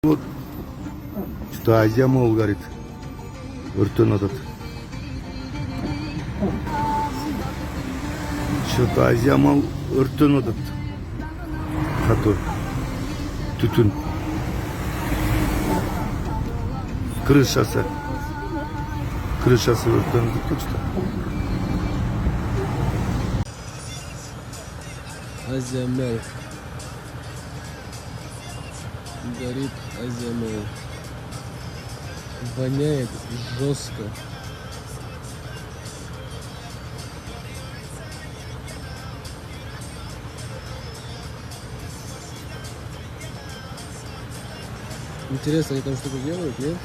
Вот что Азия мол горит. Өрттен атат. Что-то Азия мол өрттен атат. Қату. Түтін. Крышасы өрттен атат что. Азия Мэл. Горит Азия Мэл. Воняет жестко. Интересно, они там что-то делают, нет?